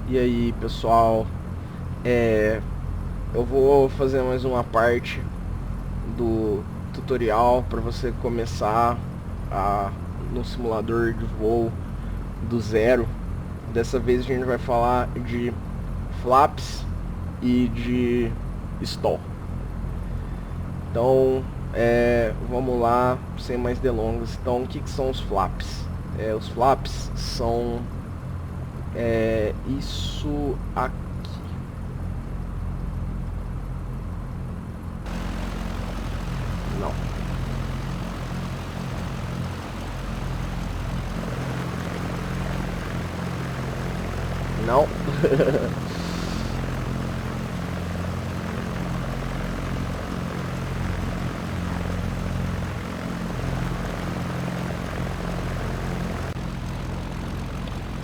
E aí, pessoal, eu vou fazer mais uma parte do tutorial para você começar a, no simulador de voo do zero. Dessa vez a gente vai falar de flaps e de stall. Então, vamos lá, sem mais delongas. Então, o que são os flaps? Os flaps são isso aqui. Não. Não.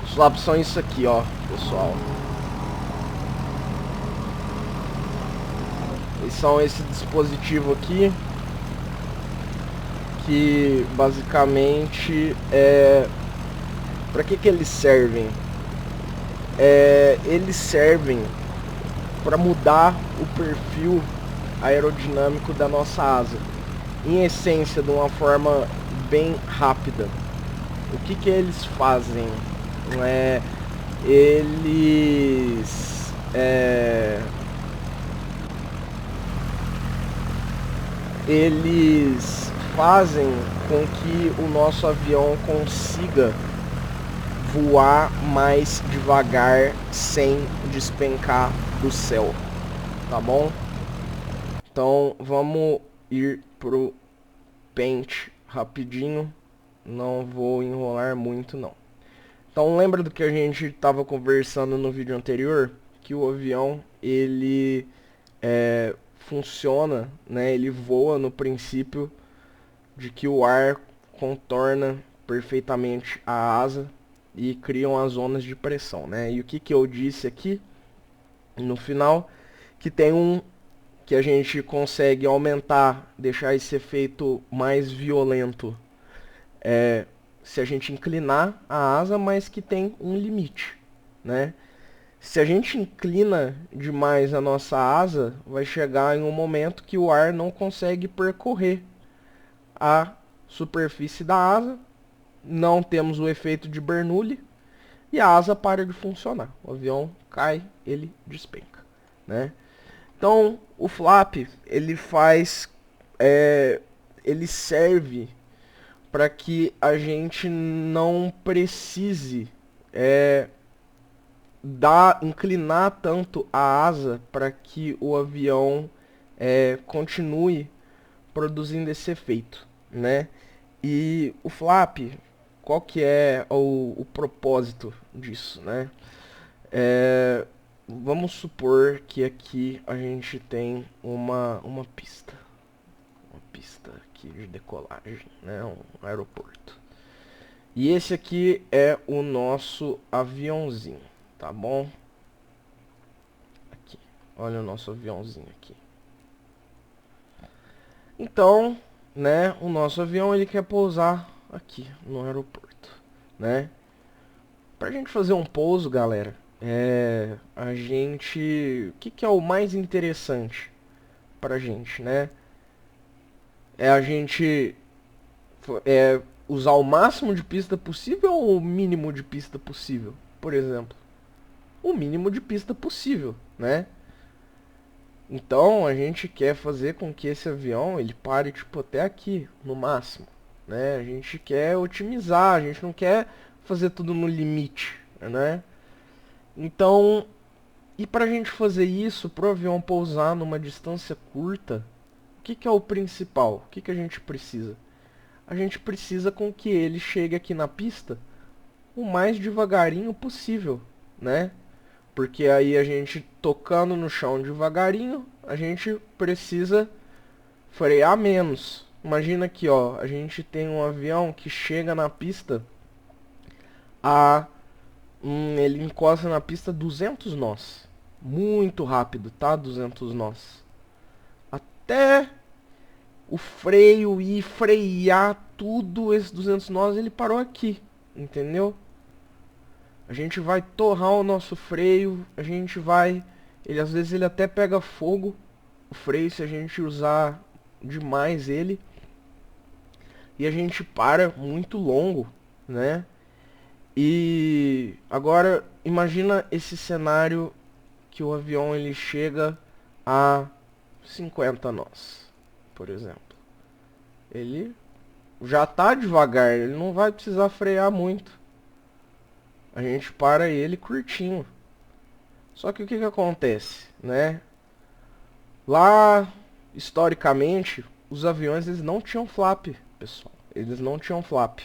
Os flaps são isso aqui, ó, pessoal. Eles são esse dispositivo aqui, que basicamente para que eles servem? Eles servem para mudar o perfil aerodinâmico da nossa asa, em essência, de uma forma bem rápida. O que eles fazem? Eles eles fazem com que o nosso avião consiga voar mais devagar sem despencar do céu, tá bom? Então vamos ir pro Paint rapidinho, não vou enrolar muito não. Então lembra do que a gente estava conversando no vídeo anterior, que o avião ele funciona, né? Ele voa no princípio de que o ar contorna perfeitamente a asa e criam as zonas de pressão, né? E o que eu disse aqui no final, que tem que a gente consegue aumentar, deixar esse efeito mais violento, se a gente inclinar a asa, mas que tem um limite, né? Se a gente inclina demais a nossa asa, vai chegar em um momento que o ar não consegue percorrer a superfície da asa, não temos o efeito de Bernoulli e a asa para de funcionar. O avião cai, ele despenca, né? Então, o flap, ele faz, ele serve para que a gente não precise inclinar tanto a asa para que o avião continue produzindo esse efeito, né? E o flap, qual que é o propósito disso, né? Vamos supor que aqui a gente tem uma pista. Uma pista aqui de decolagem, né? Um aeroporto. E esse aqui é o nosso aviãozinho, tá bom? Aqui, olha o nosso aviãozinho aqui. Então, né, o nosso avião ele quer pousar aqui no aeroporto, né? Pra gente fazer um pouso, galera, a gente, o que é o mais interessante pra gente, né? É a gente usar o máximo de pista possível ou o mínimo de pista possível, por exemplo? O mínimo de pista possível, né? Então a gente quer fazer com que esse avião ele pare tipo até aqui, no máximo, né? A gente quer otimizar, a gente não quer fazer tudo no limite, né? Então, e para a gente fazer isso, para o avião pousar numa distância curta, o que é o principal? O que a gente precisa? A gente precisa com que ele chegue aqui na pista o mais devagarinho possível, né? Porque aí a gente tocando no chão devagarinho, a gente precisa frear menos. Imagina aqui, ó, a gente tem um avião que chega na pista a ele encosta na pista 200 nós. Muito rápido, tá? 200 nós. Até o freio e frear tudo esses 200 nós, ele parou aqui, entendeu? a gente vai torrar o nosso freio, a gente vai... às vezes ele até pega fogo, o freio, se a gente usar demais ele. E a gente para muito longo, né? E agora imagina esse cenário que o avião ele chega a 50 nós, por exemplo. Ele já tá devagar, ele não vai precisar frear muito. A gente para ele curtinho. Só que o que que acontece, né? Lá, historicamente, os aviões eles não tinham flap, pessoal. Eles não tinham flap.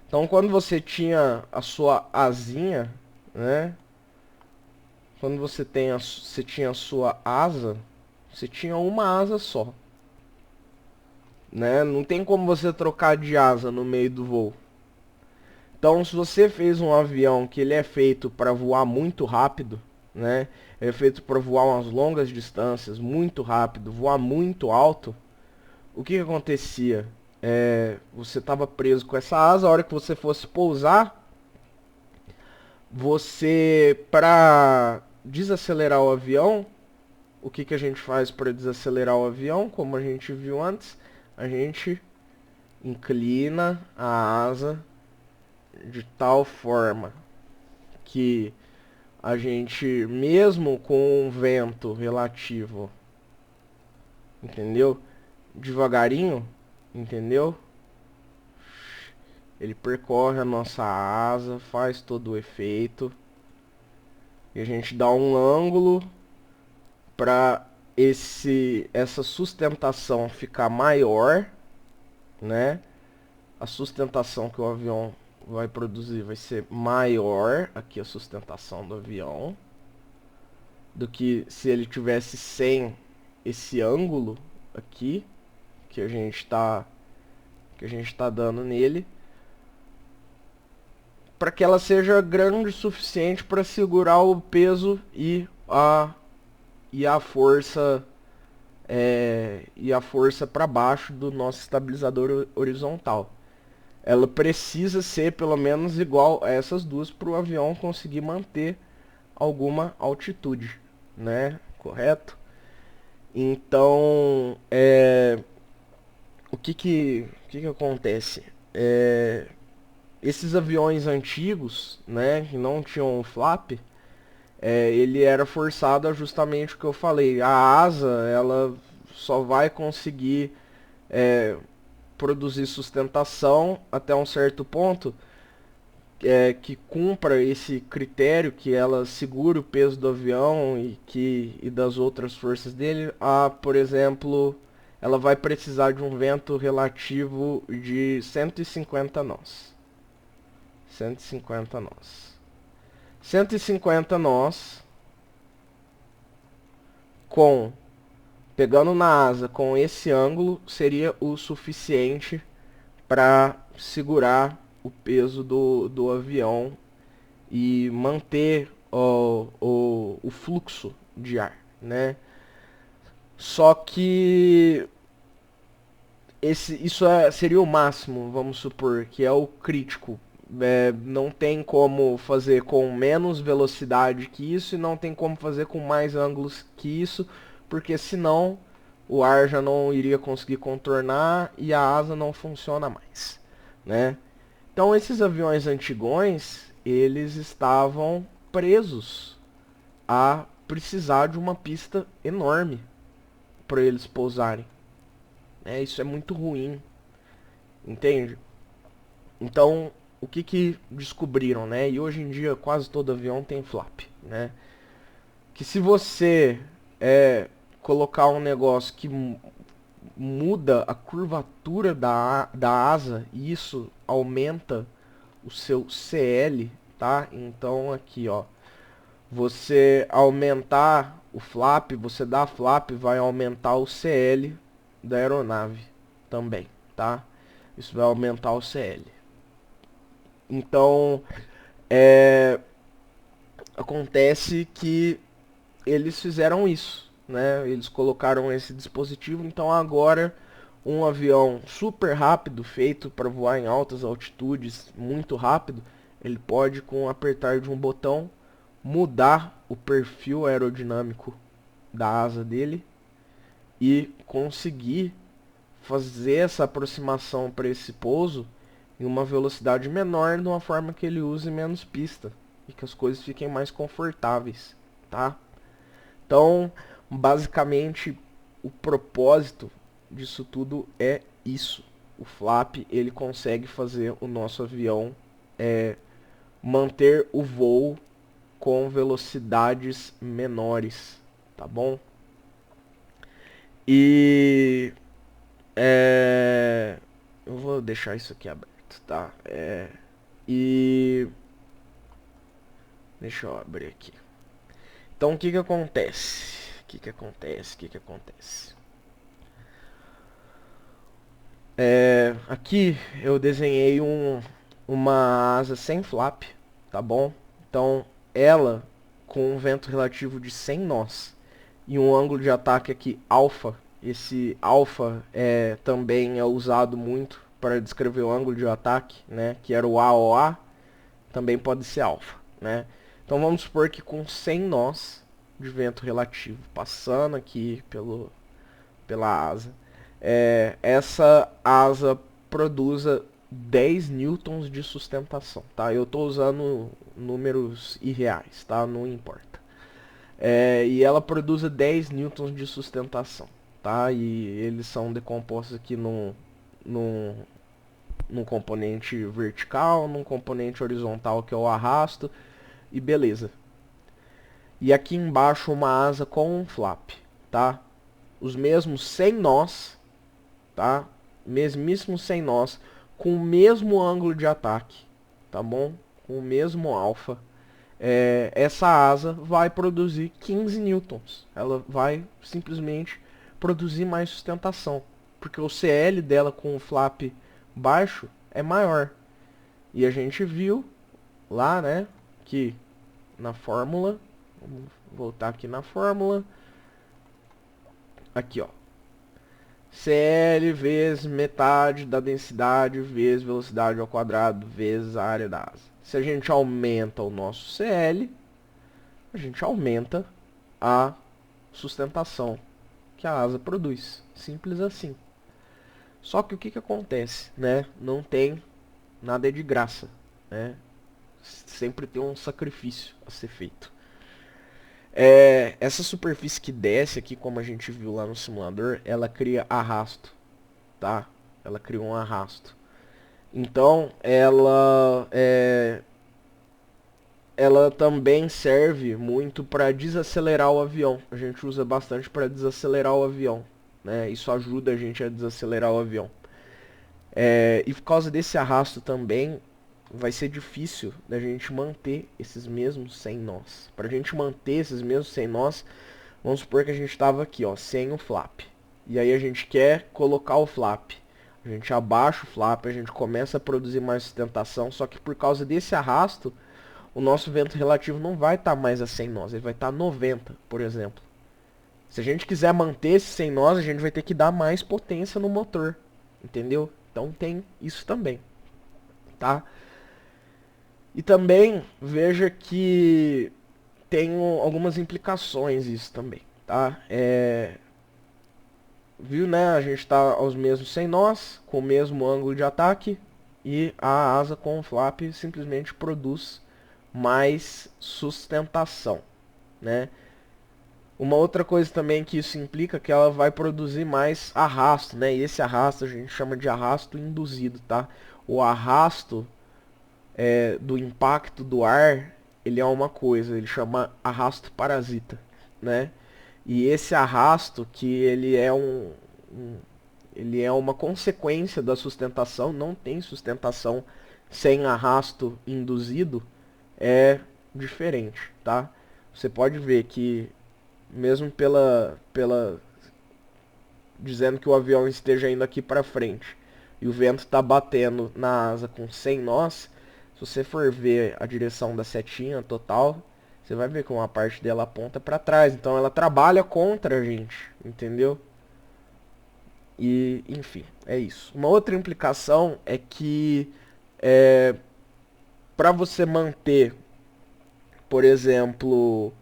Então, quando você tinha a sua asinha, né? Quando você tinha a sua asa, você tinha uma asa só, né? Não tem como você trocar de asa no meio do voo. Então, se você fez um avião que ele é feito para voar muito rápido, né? Ele é feito para voar umas longas distâncias, muito rápido, voar muito alto. O que que acontecia? Você estava preso com essa asa, a hora que você fosse pousar, você, para desacelerar o avião, o que que a gente faz para desacelerar o avião? Como a gente viu antes, a gente inclina a asa de tal forma que a gente, mesmo com um vento relativo, entendeu? Devagarinho, entendeu? Ele percorre a nossa asa, faz todo o efeito. E a gente dá um ângulo para essa sustentação ficar maior, né? A sustentação que o avião vai produzir vai ser maior, aqui a sustentação do avião, do que se ele tivesse sem esse ângulo aqui que a gente tá dando nele, para que ela seja grande o suficiente para segurar o peso e a força para baixo do nosso estabilizador horizontal. Ela precisa ser pelo menos igual a essas duas para o avião conseguir manter alguma altitude, né? Correto? Então, o que acontece? Esses aviões antigos, né, que não tinham flap, ele era forçado a justamente o que eu falei. A asa, ela só vai conseguir produzir sustentação até um certo ponto que cumpra esse critério, que ela segure o peso do avião e das outras forças dele. Por exemplo, ela vai precisar de um vento relativo de 150 nós. 150 nós. 150 nós pegando na asa com esse ângulo seria o suficiente para segurar o peso do avião e manter o fluxo de ar, né? Só que isso seria o máximo, vamos supor, que é o crítico. Não tem como fazer com menos velocidade que isso e não tem como fazer com mais ângulos que isso, porque senão o ar já não iria conseguir contornar e a asa não funciona mais, né? Então esses aviões antigões, eles estavam presos a precisar de uma pista enorme para eles pousarem. Isso é muito ruim, entende? Então, o que descobriram, né? E hoje em dia quase todo avião tem flap, né? Que se você colocar um negócio que muda a curvatura da asa, e isso aumenta o seu CL, tá? Então aqui, ó, você aumentar o flap, você dá flap, vai aumentar o CL da aeronave também, tá? Isso vai aumentar o CL. Então, acontece que eles fizeram isso, né? Eles colocaram esse dispositivo, então agora um avião super rápido, feito para voar em altas altitudes, muito rápido, ele pode, com o apertar de um botão, mudar o perfil aerodinâmico da asa dele e conseguir fazer essa aproximação para esse pouso em uma velocidade menor, de uma forma que ele use menos pista e que as coisas fiquem mais confortáveis, tá? Então, basicamente, o propósito disso tudo é isso. O flap, ele consegue fazer o nosso avião manter o voo com velocidades menores, tá bom? E eu vou deixar isso aqui aberto, tá? E deixa eu abrir aqui. Então, o que que acontece? O que que acontece? O que que acontece? Aqui eu desenhei uma asa sem flap, tá bom? Então, ela com um vento relativo de 100 nós e um ângulo de ataque aqui alfa. Esse alfa também é usado muito para descrever o ângulo de ataque, né? Que era o AOA, também pode ser alfa, né? Então vamos supor que com 100 nós de vento relativo passando aqui pela asa, essa asa produza 10 newtons de sustentação, tá? Eu estou usando números irreais, tá? Não importa. E ela produz 10 newtons de sustentação, tá? E eles são decompostos aqui num componente vertical, num componente horizontal que é o arrasto, e beleza. E aqui embaixo uma asa com um flap, tá? Os mesmos 100 nós, tá? Mesmíssimo 100 nós, com o mesmo ângulo de ataque, tá bom? Com o mesmo alfa. Essa asa vai produzir 15 newtons. Ela vai simplesmente produzir mais sustentação, porque o CL dela com o flap baixo é maior. E a gente viu lá, né, que na fórmula, vamos voltar aqui na fórmula, aqui ó, CL vezes metade da densidade vezes velocidade ao quadrado vezes a área da asa. Se a gente aumenta o nosso CL, a gente aumenta a sustentação que a asa produz. Simples assim. Só que o que que acontece, né? Não tem nada de graça, né? Sempre tem um sacrifício a ser feito. Essa superfície que desce aqui, como a gente viu lá no simulador, ela cria arrasto, tá? Ela cria um arrasto. Então, ela também serve muito para desacelerar o avião. A gente usa bastante para desacelerar o avião, né? Isso ajuda a gente a desacelerar o avião. E por causa desse arrasto também, vai ser difícil da gente manter esses mesmos 100 nós. Para a gente manter esses mesmos 100 nós, vamos supor que a gente estava aqui, ó, sem o flap. E aí a gente quer colocar o flap. A gente abaixa o flap, a gente começa a produzir mais sustentação, só que por causa desse arrasto, o nosso vento relativo não vai estar mais a 100 nós, ele vai estar a 90, por exemplo. Se a gente quiser manter esse 100 nós, a gente vai ter que dar mais potência no motor, entendeu? Então tem isso também, tá? E também veja que tem algumas implicações isso também, tá? Viu, né? A gente está aos mesmos 100 nós, com o mesmo ângulo de ataque, e a asa com o flap simplesmente produz mais sustentação, né? Uma outra coisa também que isso implica é que ela vai produzir mais arrasto, né? E esse arrasto a gente chama de arrasto induzido, tá? O arrasto do impacto do ar, ele é uma coisa, ele chama arrasto parasita, né? E esse arrasto que ele é uma consequência da sustentação, não tem sustentação sem arrasto induzido, é diferente, tá? Você pode ver que mesmo pela dizendo que o avião esteja indo aqui para frente e o vento está batendo na asa com 100 nós, se você for ver a direção da setinha total, você vai ver que uma parte dela aponta para trás, então ela trabalha contra a gente, entendeu? E enfim, é isso. Uma outra implicação é que para você manter, por exemplo,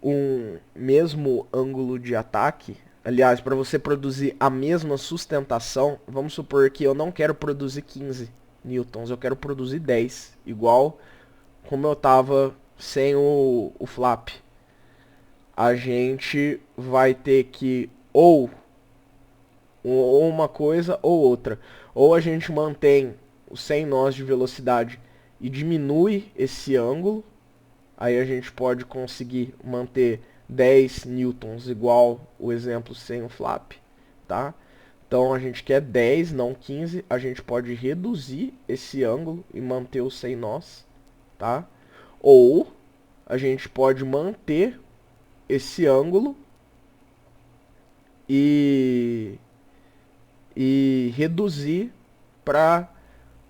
um mesmo ângulo de ataque, aliás, para você produzir a mesma sustentação, vamos supor que eu não quero produzir 15 newtons, eu quero produzir 10, igual como eu tava sem o flap. A gente vai ter que ou uma coisa ou outra. Ou a gente mantém os 100 nós de velocidade e diminui esse ângulo. Aí a gente pode conseguir manter 10 newtons igual o exemplo sem o flap, tá? Então a gente quer 10, não 15. A gente pode reduzir esse ângulo e manter os 100 nós, tá? Ou a gente pode manter esse ângulo e reduzir para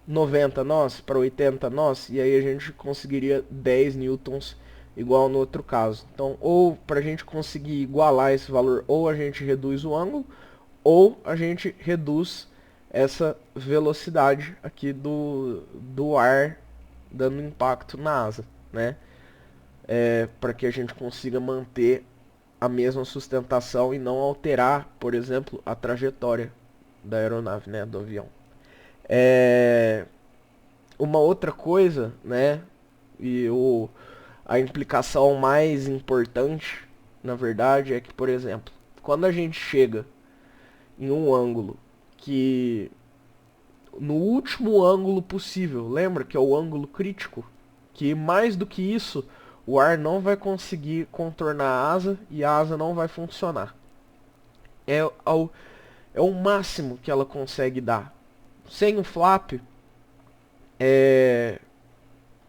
90 nós, para 80 nós, e aí a gente conseguiria 10 newtons igual no outro caso. Então, ou para a gente conseguir igualar esse valor, ou a gente reduz o ângulo, ou a gente reduz essa velocidade aqui do ar dando impacto na asa, né? Para que a gente consiga manter a mesma sustentação e não alterar, por exemplo, a trajetória da aeronave, né, do avião. Uma outra coisa, né, e a implicação mais importante, na verdade, é que, por exemplo, quando a gente chega em um ângulo que no último ângulo possível, lembra que é o ângulo crítico, que mais do que isso o ar não vai conseguir contornar a asa e a asa não vai funcionar. É o máximo que ela consegue dar. Sem o flap,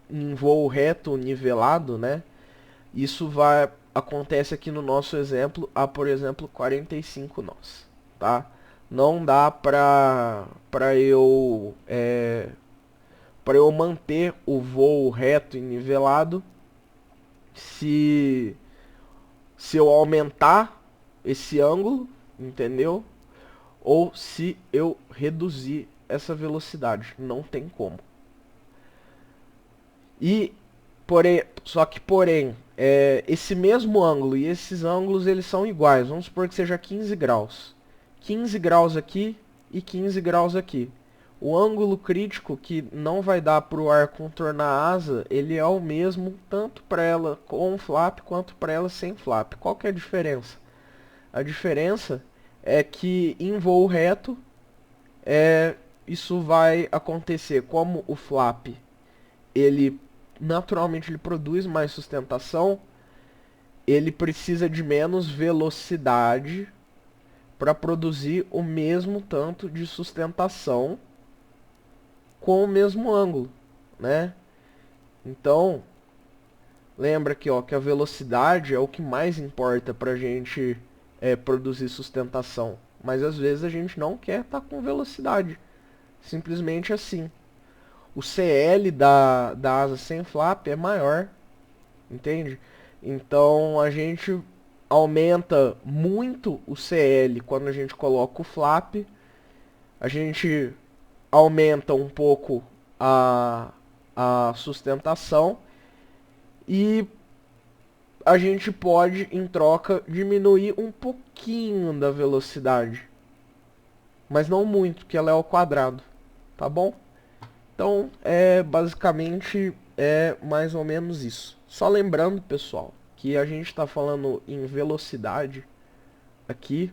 em voo reto, nivelado, né? Isso acontece aqui no nosso exemplo a, por exemplo, 45 nós, tá? Não dá para eu manter o voo reto e nivelado se eu aumentar esse ângulo, entendeu? Ou se eu reduzir essa velocidade, não tem como. Porém, esse mesmo ângulo e esses ângulos eles são iguais. Vamos supor que seja 15 graus. 15 graus aqui e 15 graus aqui. O ângulo crítico que não vai dar para o ar contornar a asa, ele é o mesmo tanto para ela com flap quanto para ela sem flap. Qual que é a diferença? A diferença é que em voo reto, isso vai acontecer como o flap, ele naturalmente ele produz mais sustentação, ele precisa de menos velocidade para produzir o mesmo tanto de sustentação com o mesmo ângulo, né? Então, lembra aqui, ó, que a velocidade é o que mais importa para a gente produzir sustentação. Mas às vezes a gente não quer estar com velocidade. Simplesmente assim. O CL da asa sem flap é maior, entende? Então a gente aumenta muito o CL quando a gente coloca o flap. A gente aumenta um pouco a sustentação. E a gente pode, em troca, diminuir um pouquinho da velocidade. Mas não muito, que ela é ao quadrado, tá bom? Então, basicamente, mais ou menos isso. Só lembrando, pessoal, que a gente está falando em velocidade aqui,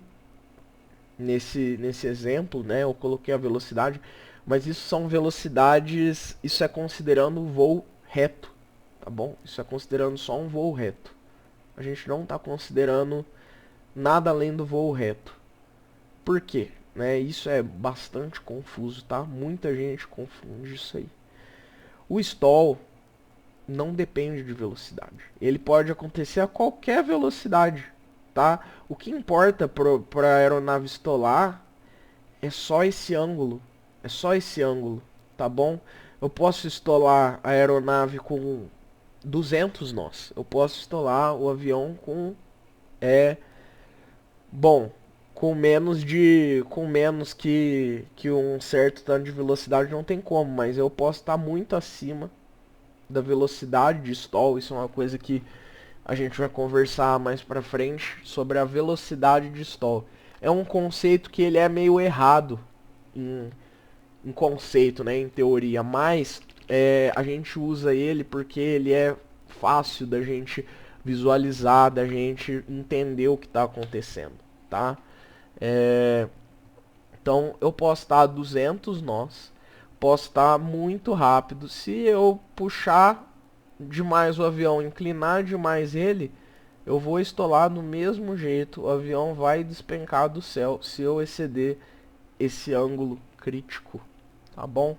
nesse exemplo, né? Eu coloquei a velocidade, mas isso são velocidades, isso é considerando voo reto, tá bom? Isso é considerando só um voo reto. A gente não está considerando nada além do voo reto. Por quê? Né? Isso é bastante confuso, tá? Muita gente confunde isso aí. O stall não depende de velocidade. Ele pode acontecer a qualquer velocidade, tá? O que importa para a aeronave estolar é só esse ângulo. É só esse ângulo, tá bom? Eu posso estolar a aeronave com 200 nós. Eu posso estolar o avião com... Bom, com menos que um certo tanto de velocidade não tem como, mas eu posso estar muito acima da velocidade de stall. Isso é uma coisa que a gente vai conversar mais pra frente sobre a velocidade de stall. É um conceito que ele é meio errado em, em conceito, né, em teoria, mas a gente usa ele porque ele é fácil da gente visualizar, da gente entender o que está acontecendo, tá? É, então eu posso estar a 200 nós, posso estar muito rápido. Se eu puxar demais o avião, inclinar demais ele, eu vou estolar do mesmo jeito, o avião vai despencar do céu se eu exceder esse ângulo crítico, tá bom?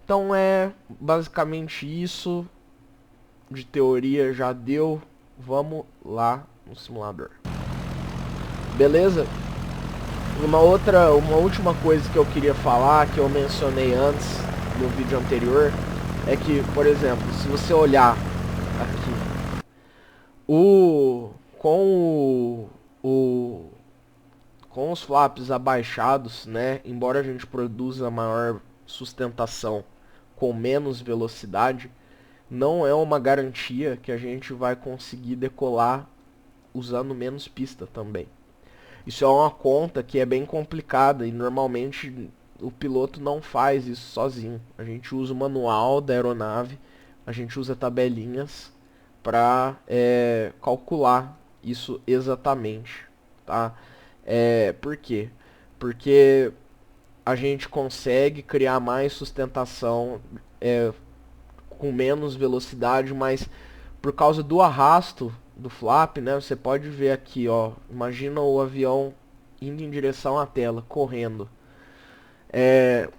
Então é basicamente isso, de teoria já deu, vamos lá no simulador. Beleza? Uma última coisa que eu queria falar, que eu mencionei antes no vídeo anterior, é que, por exemplo, se você olhar aqui, com os flaps abaixados, né, embora a gente produza maior sustentação com menos velocidade, não é uma garantia que a gente vai conseguir decolar usando menos pista também. Isso é uma conta que é bem complicada e normalmente o piloto não faz isso sozinho. A gente usa o manual da aeronave, a gente usa tabelinhas para calcular isso exatamente, tá? Por quê? Porque a gente consegue criar mais sustentação com menos velocidade, mas por causa do arrasto do flap, né? Você pode ver aqui, ó. Imagina o avião indo em direção à tela, correndo.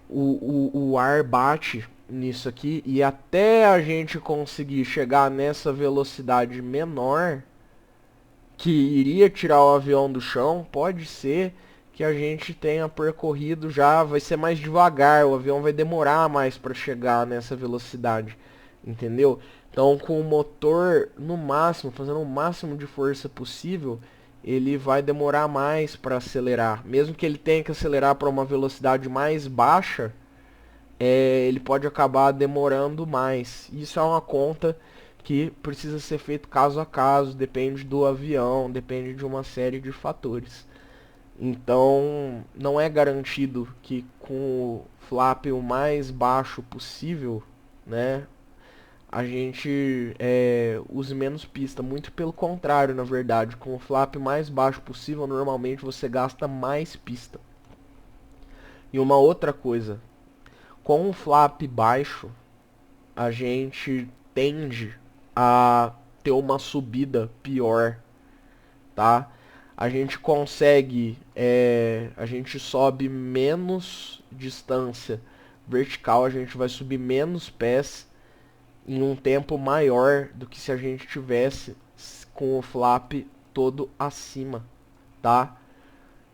O ar bate nisso aqui e até a gente conseguir chegar nessa velocidade menor que iria tirar o avião do chão, pode ser que a gente tenha percorrido já, vai ser mais devagar, o avião vai demorar mais para chegar nessa velocidade, entendeu? Então com o motor no máximo, fazendo o máximo de força possível, ele vai demorar mais para acelerar. Mesmo que ele tenha que acelerar para uma velocidade mais baixa, ele pode acabar demorando mais. Isso é uma conta que precisa ser feito caso a caso, depende do avião, depende de uma série de fatores. Então, não é garantido que com o flap o mais baixo possível, né, a gente use menos pista. Muito pelo contrário, na verdade. Com o flap mais baixo possível, normalmente você gasta mais pista. E uma outra coisa, com o flap baixo, a gente tende a ter uma subida pior, tá? A gente consegue, a gente sobe menos distância vertical, a gente vai subir menos pés em um tempo maior do que se a gente tivesse com o flap todo acima, tá?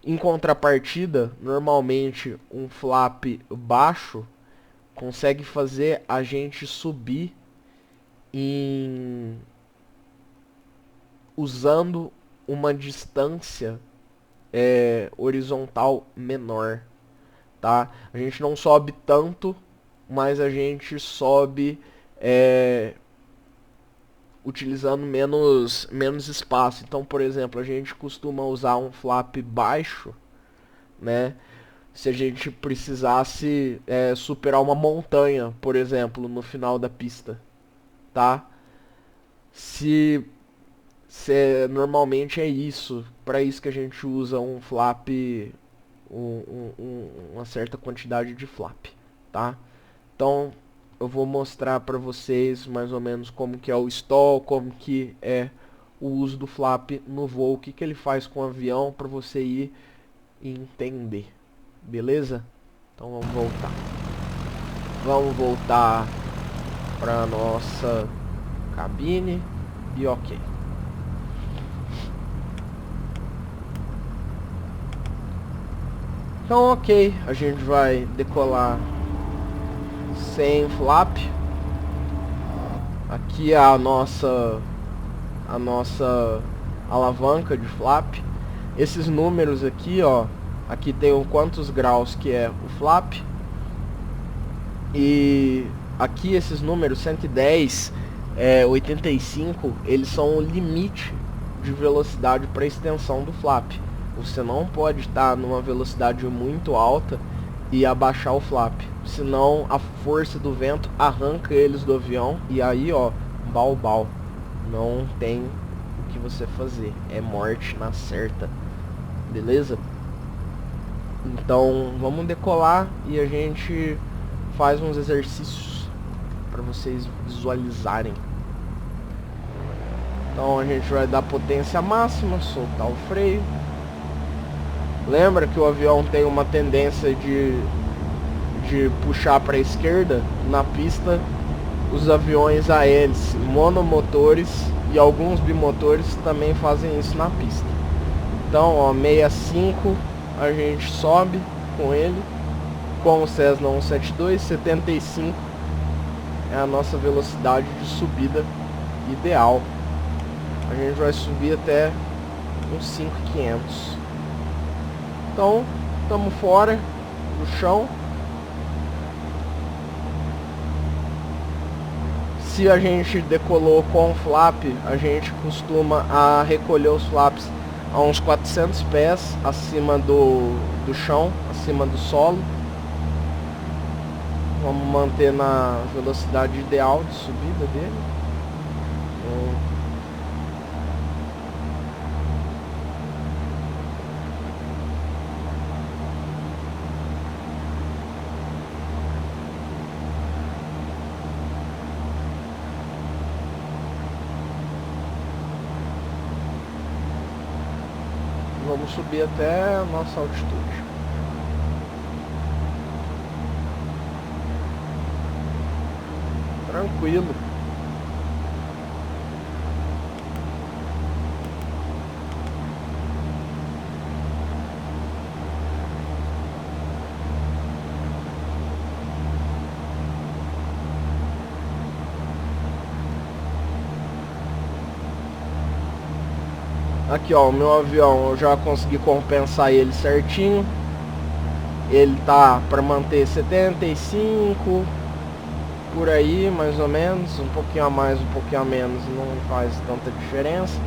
Em contrapartida, normalmente um flap baixo consegue fazer a gente subir usando uma distância horizontal menor, tá? A gente não sobe tanto, mas a gente sobe utilizando menos espaço. Então, por exemplo, a gente costuma usar um flap baixo, né? Se a gente precisasse superar uma montanha, por exemplo, no final da pista, tá? Normalmente é isso, para isso que a gente usa um flap, uma certa quantidade de flap, tá? Então eu vou mostrar para vocês mais ou menos como que é o stall, como que é o uso do flap no voo, o que que ele faz com o avião, para você ir e entender, beleza? Então vamos voltar para nossa cabine e ok. Então ok, a gente vai decolar sem flap. Aqui é a nossa alavanca de flap. Esses números aqui, ó, aqui tem o quantos graus que é o flap. E aqui esses números 110, 85, eles são o limite de velocidade para extensão do flap. Você não pode estar numa velocidade muito alta e abaixar o flap, senão a força do vento arranca eles do avião e aí, ó, bau, não tem o que você fazer, é morte na certa, beleza? Então vamos decolar e a gente faz uns exercícios para vocês visualizarem. Então a gente vai dar potência máxima, soltar o freio. Lembra que o avião tem uma tendência de puxar para a esquerda. Na pista, os aviões a hélice monomotores e alguns bimotores também fazem isso na pista. Então, ó, 65 a gente sobe com ele, com o Cessna 172, 75 é a nossa velocidade de subida ideal. A gente vai subir até uns 5.500. Então, estamos fora do chão. Se a gente decolou com o flap, a gente costuma recolher os flaps a uns 400 pés acima do chão, acima do solo. Vamos manter na velocidade ideal de subida dele. Vamos subir até a nossa altitude. Tranquilo. Aqui, ó, o meu avião, eu já consegui compensar ele certinho. Ele tá para manter 75 por aí, mais ou menos, um pouquinho a mais, um pouquinho a menos, não faz tanta diferença.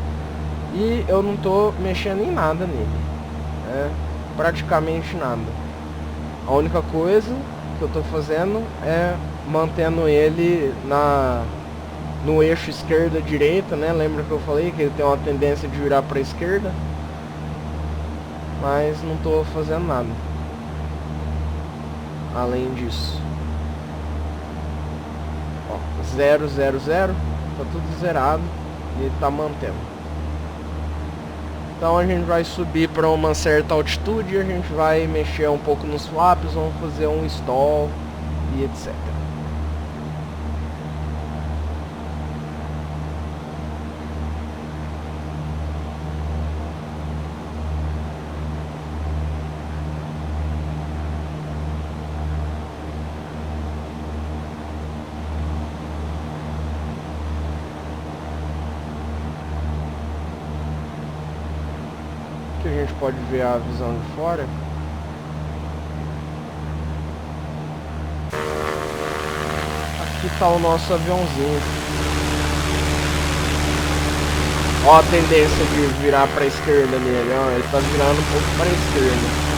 E eu não tô mexendo em nada nele, né? Praticamente nada. A única coisa que eu tô fazendo é mantendo ele no eixo esquerda-direita, né? Lembra que eu falei que ele tem uma tendência de virar para a esquerda? Mas não tô fazendo nada além disso. Ó, 0, 0, 0, tá tudo zerado e tá mantendo. Então a gente vai subir para uma certa altitude, a gente vai mexer um pouco nos flaps, vamos fazer um stall e etc. A gente pode ver a visão de fora. Aqui está o nosso aviãozinho. Ó a tendência de virar para a esquerda nele, ó, ele está virando um pouco para a esquerda.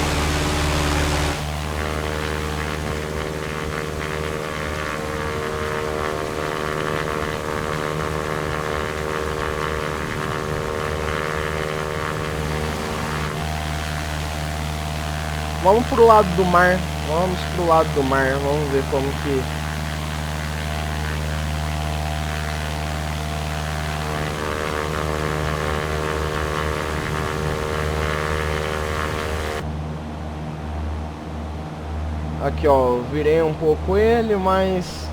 Vamos pro lado do mar, vamos ver como que... Aqui, ó, eu virei um pouco ele, mas...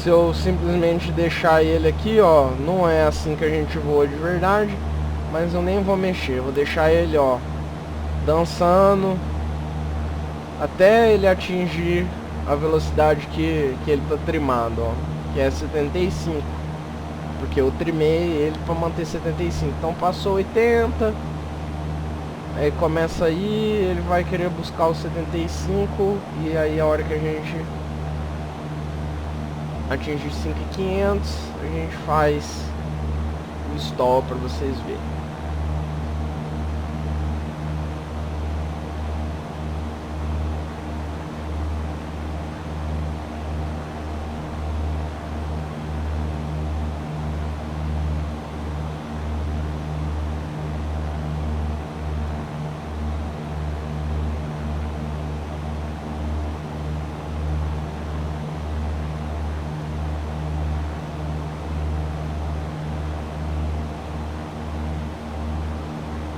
Se eu simplesmente deixar ele aqui, ó, não é assim que a gente voa de verdade, mas eu nem vou mexer, vou deixar ele, ó, dançando até ele atingir a velocidade que ele tá trimado, ó, que é 75, porque eu trimei ele para manter 75. Então passou 80, aí começa aí, ele vai querer buscar o 75, e aí a hora que a gente atingir 5.500, a gente faz o stall para vocês verem.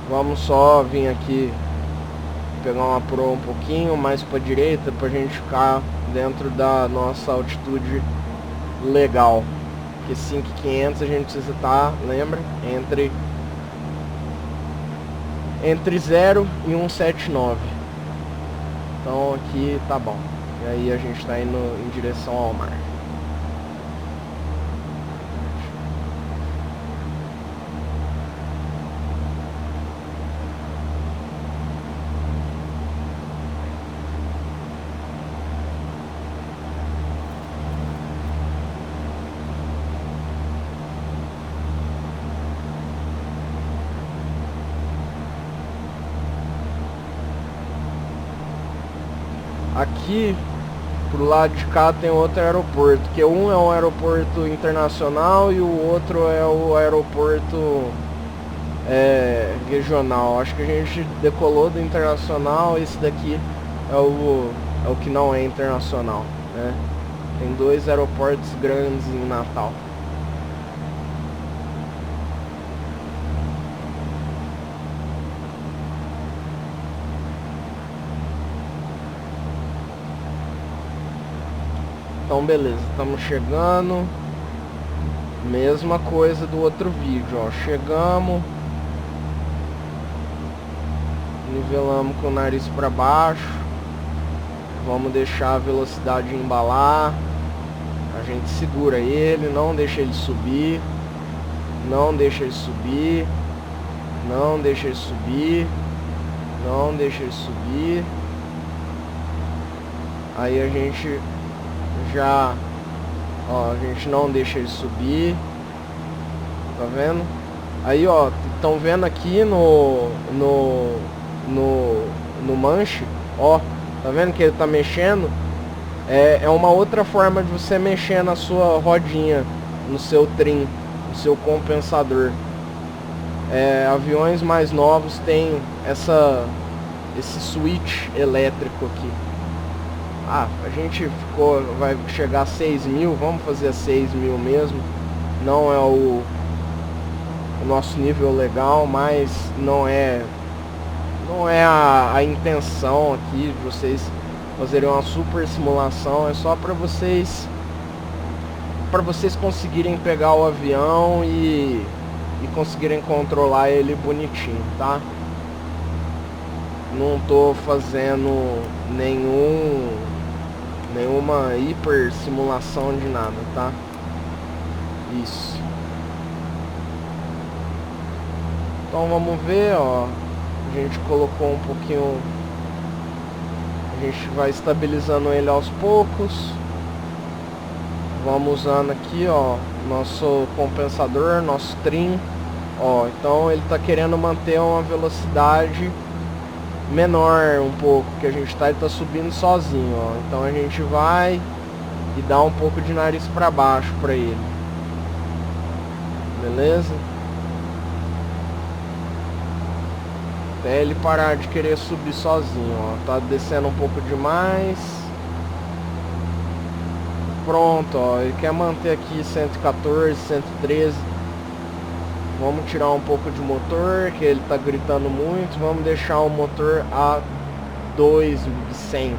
Vamos só vir aqui pegar uma proa um pouquinho mais para direita para a gente ficar dentro da nossa altitude legal, que 5.500 a gente precisa estar, lembra, entre 0 e 179. Então aqui tá bom, e aí a gente está indo em direção ao mar. Aqui pro lado de cá tem outro aeroporto, que um é um aeroporto internacional e o outro é o aeroporto regional. Acho que a gente decolou do internacional, esse daqui é o que não é internacional, né? Tem dois aeroportos grandes em Natal. Então beleza, estamos chegando. Mesma coisa do outro vídeo, ó. Chegamos, nivelamos com o nariz para baixo. Vamos deixar a velocidade embalar. A gente segura ele, não deixa ele subir. Não deixa ele subir. Não deixa ele subir. Não deixa ele subir. Aí a gente já, ó, a gente não deixa ele subir, tá vendo? Aí, ó, estão vendo aqui no manche, ó, tá vendo que ele tá mexendo? É uma outra forma de você mexer na sua rodinha, no seu trim, no seu compensador. Aviões mais novos têm esse switch elétrico aqui. A gente vai chegar a 6.000, vamos fazer a 6.000 mesmo. Não é o nosso nível legal, mas não é a intenção aqui de vocês fazerem uma super simulação. É só para vocês conseguirem pegar o avião e conseguirem controlar ele bonitinho, tá? Não tô fazendo nenhuma hiper simulação de nada, tá? Isso. Então vamos ver, ó. A gente colocou um pouquinho. A gente vai estabilizando ele aos poucos. Vamos usando aqui, ó, nosso compensador, nosso trim. Ó, então ele tá querendo manter uma velocidade menor um pouco, que a gente ele tá subindo sozinho, ó. Então a gente vai e dá um pouco de nariz para baixo para ele. Beleza? Até ele parar de querer subir sozinho, ó. Tá descendo um pouco demais. Pronto, ó. Ele quer manter aqui 114, 113. Vamos tirar um pouco de motor, que ele tá gritando muito. Vamos deixar o motor a 2.100.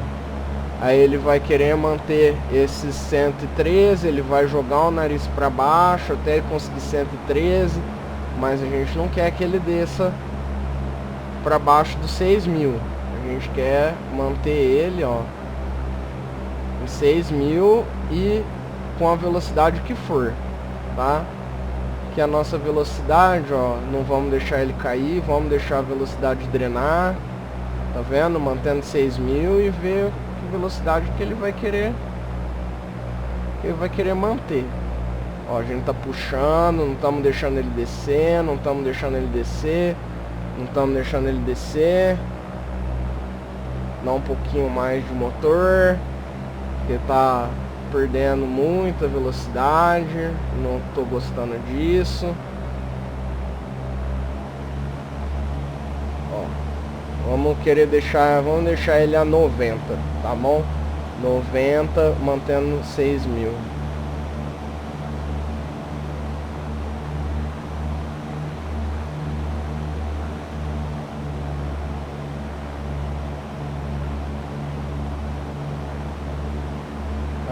Aí ele vai querer manter esses 113. Ele vai jogar o nariz para baixo até ele conseguir 113. Mas a gente não quer que ele desça para baixo dos 6.000. A gente quer manter ele, ó. em 6.000 e com a velocidade que for, tá? Que a nossa velocidade, ó, não vamos deixar ele cair, vamos deixar a velocidade drenar, tá vendo? Mantendo 6.000 e ver que velocidade que ele vai querer manter. Ó, a gente tá puxando, não estamos deixando ele descer, não estamos deixando ele descer, não estamos deixando ele descer. Dá um pouquinho mais de motor, porque tá perdendo muita velocidade, não tô gostando disso. Ó, vamos deixar ele a 90, tá bom? 90, mantendo 6.000.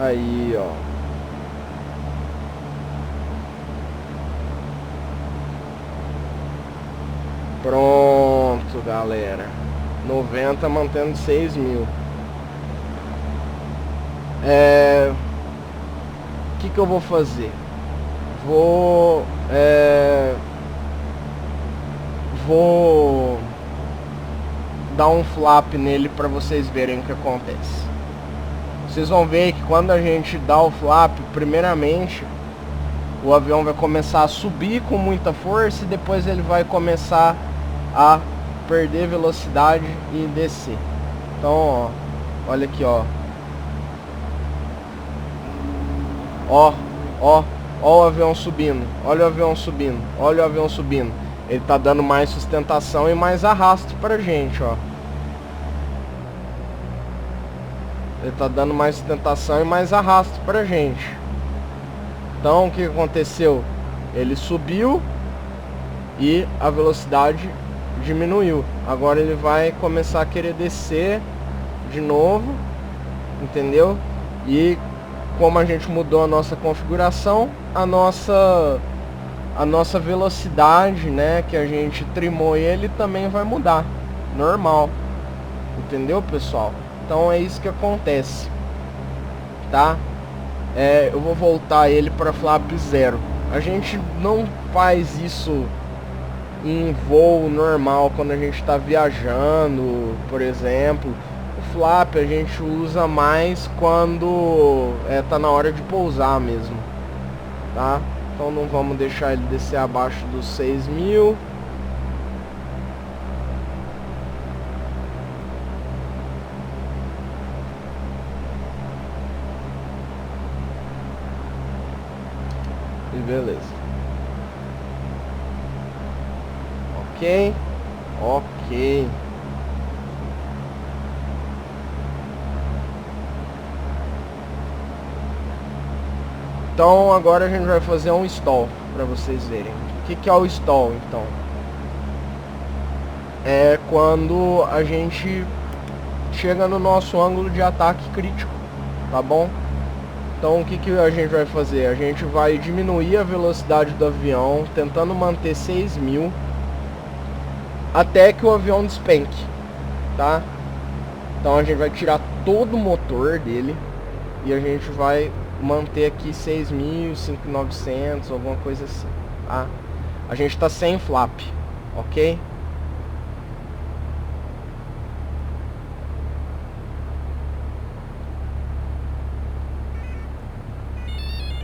Aí, ó. Pronto, galera. 90 mantendo 6.000. O que eu vou fazer? Vou dar um flap nele para vocês verem o que acontece. Vocês vão ver que quando a gente dá o flap, primeiramente o avião vai começar a subir com muita força e depois ele vai começar a perder velocidade e descer. Então, ó, olha aqui, ó. Ó o avião subindo. Olha o avião subindo. Olha o avião subindo. Ele tá dando mais sustentação e mais arrasto pra gente, ó. Ele tá dando mais sustentação e mais arrasto pra gente. Então, o que aconteceu? Ele subiu e a velocidade diminuiu. Agora ele vai começar a querer descer de novo, entendeu? E como a gente mudou a nossa configuração, a nossa velocidade, né, que a gente trimou ele, também vai mudar. Normal. Entendeu, pessoal? Então é isso que acontece, tá? Eu vou voltar ele para flap 0. A gente não faz isso em voo normal, quando a gente está viajando, por exemplo. O flap a gente usa mais quando tá na hora de pousar mesmo, tá? Então não vamos deixar ele descer abaixo dos 6.000. E beleza. Ok. Então agora a gente vai fazer um stall para vocês verem. O que é o stall, então? É quando a gente chega no nosso ângulo de ataque crítico, tá bom? Então o que a gente vai fazer? A gente vai diminuir a velocidade do avião, tentando manter 6.000 até que o avião despenque, tá? Então a gente vai tirar todo o motor dele e a gente vai manter aqui 6.000, 5.900, alguma coisa assim, tá? A gente tá sem flap, ok?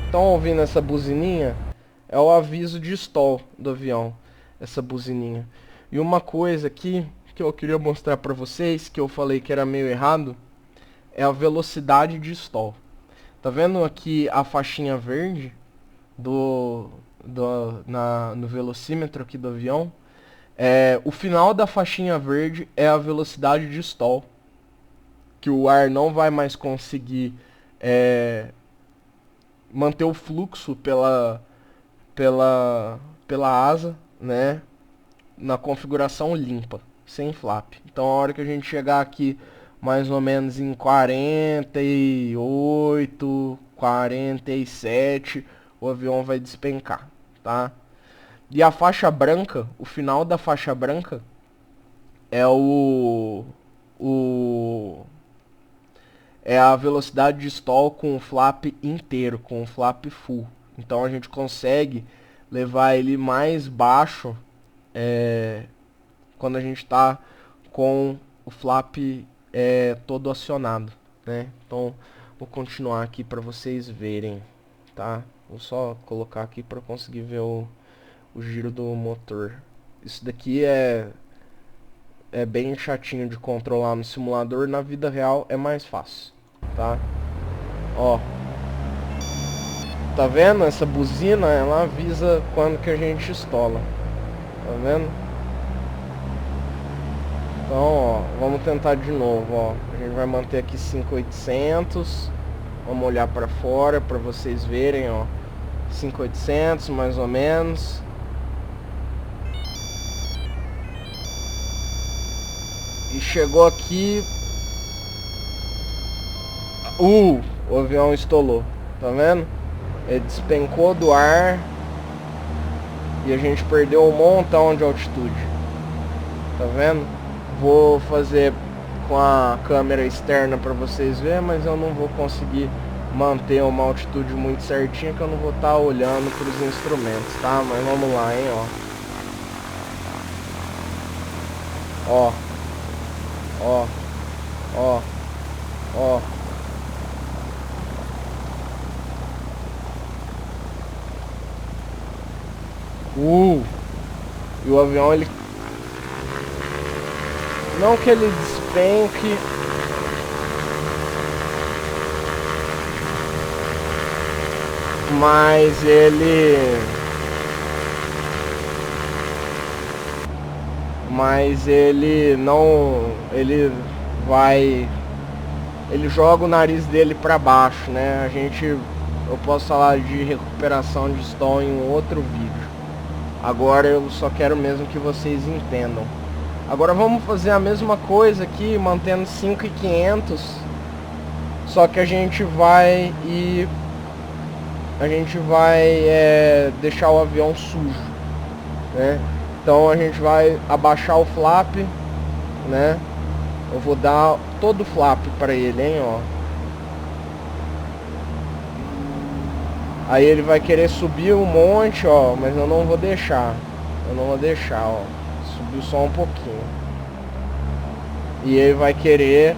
Estão ouvindo essa buzininha? É o aviso de stall do avião, essa buzininha. E uma coisa aqui que eu queria mostrar pra vocês, que eu falei que era meio errado, é a velocidade de stall. Tá vendo aqui a faixinha verde no velocímetro aqui do avião? O final da faixinha verde é a velocidade de stall, que o ar não vai mais conseguir manter o fluxo pela asa, né, na configuração limpa, sem flap. Então a hora que a gente chegar aqui mais ou menos em 48, 47, o avião vai despencar, tá? E a faixa branca, o final da faixa branca é é a velocidade de stall com o flap inteiro, com o flap full. Então a gente consegue levar ele mais baixo quando a gente está com o flap todo acionado, né? Então vou continuar aqui para vocês verem, tá? Vou só colocar aqui para conseguir ver o giro do motor. Isso daqui é bem chatinho de controlar no simulador, na vida real é mais fácil, tá? Ó, tá vendo? Essa buzina, ela avisa quando que a gente estola, tá vendo? Então, ó, vamos tentar de novo, ó. A gente vai manter aqui 5.800. Vamos olhar para fora para vocês verem, ó. 5.800 mais ou menos. E chegou aqui. O avião estolou. Tá vendo? Ele despencou do ar. E a gente perdeu um montão de altitude. Tá vendo? Vou fazer com a câmera externa para vocês verem, mas eu não vou conseguir manter uma altitude muito certinha, que eu não vou estar olhando para os instrumentos, tá? Mas vamos lá, hein, ó. Ó. Ó. Ó. E o avião, ele... Não que ele despenque, mas ele não, ele joga o nariz dele para baixo, né? Eu posso falar de recuperação de stall em um outro vídeo. Agora eu só quero mesmo que vocês entendam. Agora vamos fazer a mesma coisa aqui, mantendo 5.500. Só que a gente vai deixar o avião sujo, né? Então a gente vai abaixar o flap, né? Eu vou dar todo o flap para ele, hein, ó. Aí ele vai querer subir um monte, ó, mas eu não vou deixar. Ó. Subiu só um pouquinho. E ele vai querer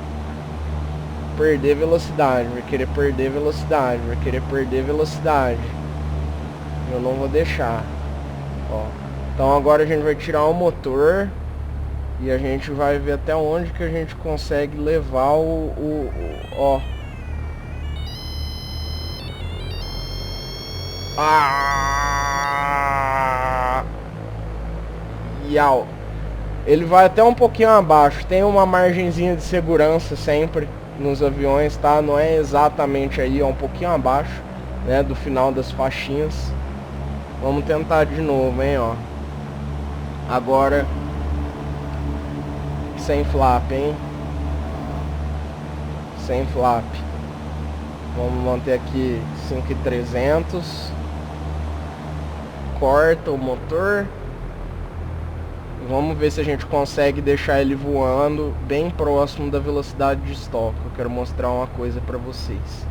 perder velocidade, vai querer perder velocidade. Eu não vou deixar. Ó. Então agora a gente vai tirar o motor e a gente vai ver até onde que a gente consegue levar ó. Iau. Ele vai até um pouquinho abaixo. Tem uma margenzinha de segurança sempre nos aviões, tá? Não é exatamente aí, é um pouquinho abaixo, né, do final das faixinhas. Vamos tentar de novo, hein, ó. Agora sem flap, hein? Sem flap. Vamos manter aqui 5.300. Corta o motor. Vamos ver se a gente consegue deixar ele voando bem próximo da velocidade de stall. Eu quero mostrar uma coisa para vocês.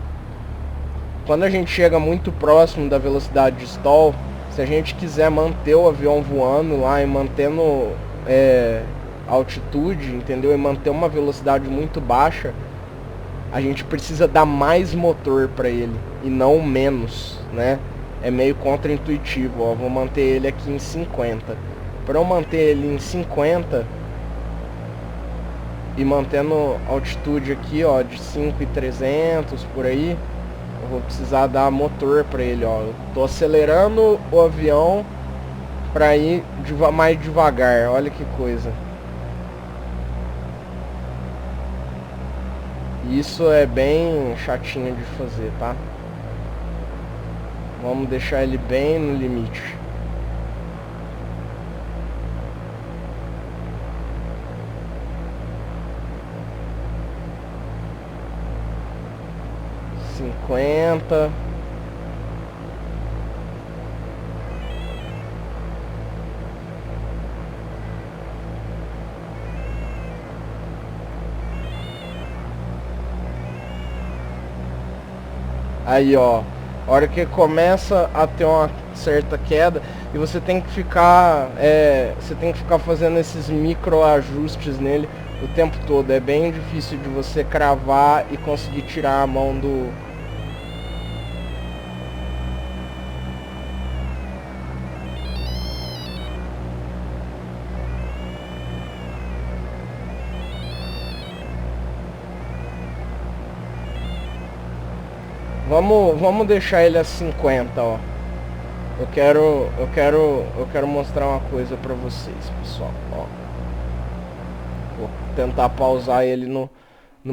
Quando a gente chega muito próximo da velocidade de stall, se a gente quiser manter o avião voando lá e mantendo altitude, entendeu? E manter uma velocidade muito baixa, a gente precisa dar mais motor para ele e não menos, né? É meio contra-intuitivo, ó. Vou manter ele aqui em 50. Para eu manter ele em 50 e mantendo altitude aqui, ó, de 5.300 por aí, eu vou precisar dar motor para ele, ó. Eu tô acelerando o avião para ir mais devagar. Olha que coisa. Isso é bem chatinho de fazer, tá? Vamos deixar ele bem no limite. $50. Aí, ó. A hora que começa a ter uma certa queda e você tem que ficar fazendo esses micro ajustes nele o tempo todo. É bem difícil de você cravar e conseguir tirar a mão do... Vamos deixar ele a 50, ó. Eu quero mostrar uma coisa pra vocês, pessoal, ó. Vou tentar pausar ele no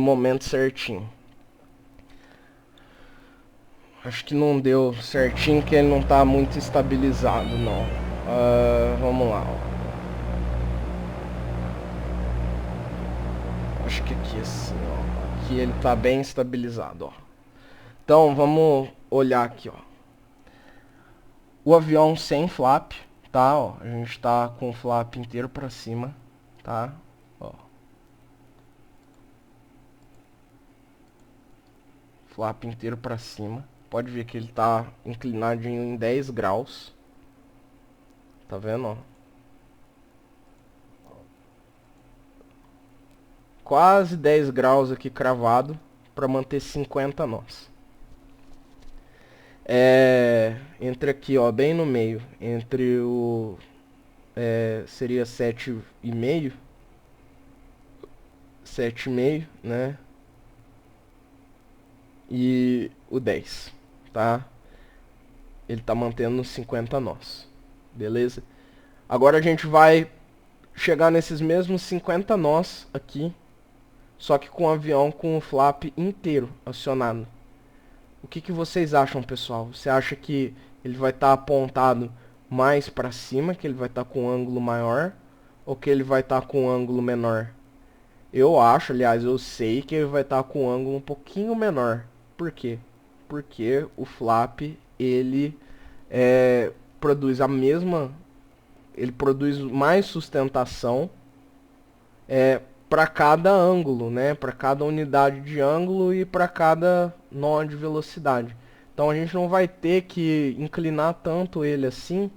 momento certinho. Acho que não deu certinho, que ele não tá muito estabilizado, não. Vamos lá, ó. Acho que aqui assim, ó. Aqui ele tá bem estabilizado, ó. Então, vamos olhar aqui, ó. O avião sem flap, tá, ó. A gente tá com o flap inteiro pra cima, tá? Ó. Flap inteiro pra cima. Pode ver que ele tá inclinadinho em 10 graus. Tá vendo, ó? Quase 10 graus aqui cravado para manter 50 nós. Entre aqui, ó, bem no meio, entre o seria 7,5, 7,5, né? E o 10, tá? Ele tá mantendo 50 nós. Beleza? Agora a gente vai chegar nesses mesmos 50 nós aqui, só que com o avião com o flap inteiro acionado. O que vocês acham, pessoal? Você acha que ele vai estar apontado mais para cima, que ele vai estar com um ângulo maior, ou que ele vai estar com um ângulo menor? Eu acho, aliás, eu sei que ele vai estar com um ângulo um pouquinho menor. Por quê? Porque o flap, ele produz a mesma... Ele produz mais sustentação para cada ângulo, né? Para cada unidade de ângulo e para cada nó de velocidade. Então a gente não vai ter que inclinar tanto ele assim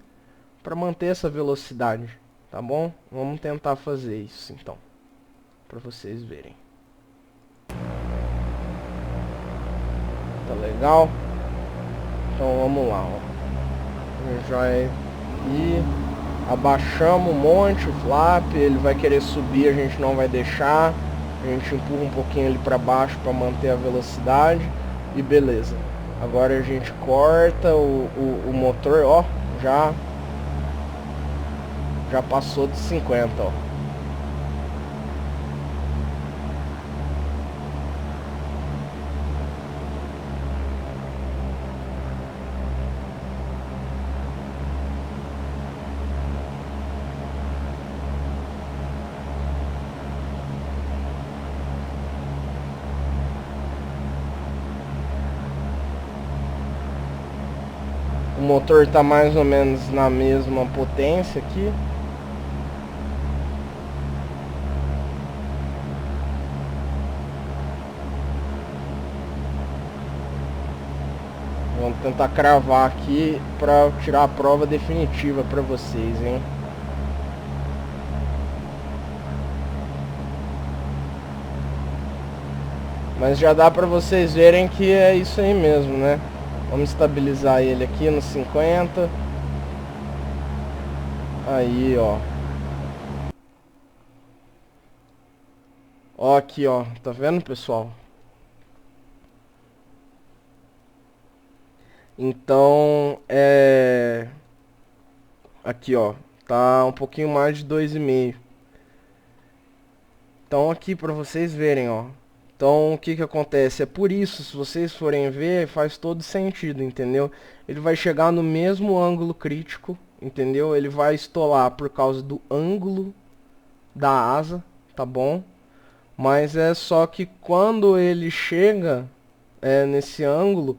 para manter essa velocidade, tá bom? Vamos tentar fazer isso então, para vocês verem. Tá legal? Então vamos lá, ó. A gente vai ir, abaixamos um monte o flap, ele vai querer subir, a gente não vai deixar. A gente empurra um pouquinho ele para baixo para manter a velocidade e beleza. Agora a gente corta o motor, ó, já passou de 50, ó. O motor está mais ou menos na mesma potência aqui. Vamos tentar cravar aqui para tirar a prova definitiva para vocês, hein? Mas já dá para vocês verem que é isso aí mesmo, né? Vamos estabilizar ele aqui no 50. Aí, ó. Ó aqui, ó. Tá vendo, pessoal? Então, aqui, ó. Tá um pouquinho mais de 2,5. Então, aqui pra vocês verem, ó. Então, o que acontece? É por isso, se vocês forem ver, faz todo sentido, entendeu? Ele vai chegar no mesmo ângulo crítico, entendeu? Ele vai estolar por causa do ângulo da asa, tá bom? Mas é só que quando ele chega nesse ângulo,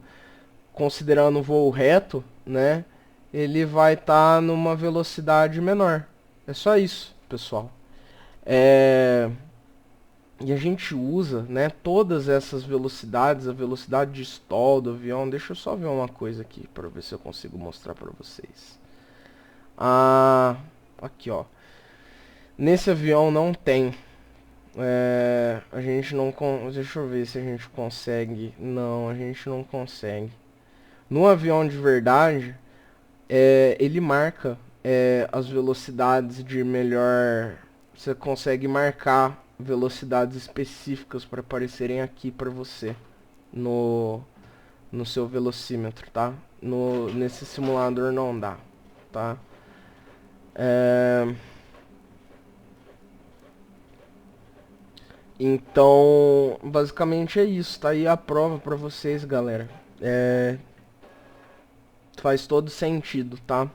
considerando o voo reto, né? Ele vai estar numa velocidade menor. É só isso, pessoal. E a gente usa, né, todas essas velocidades, a velocidade de stall do avião. Deixa eu só ver uma coisa aqui para ver se eu consigo mostrar para vocês. Aqui, ó. Nesse avião não tem. A gente não... Deixa eu ver se a gente consegue. Não, a gente não consegue. No avião de verdade, ele marca as velocidades de melhor... Você consegue marcar velocidades específicas para aparecerem aqui para você no seu velocímetro, tá? Nesse simulador não dá, tá? Então, basicamente é isso. Tá aí a prova para vocês, galera. Faz todo sentido, tá?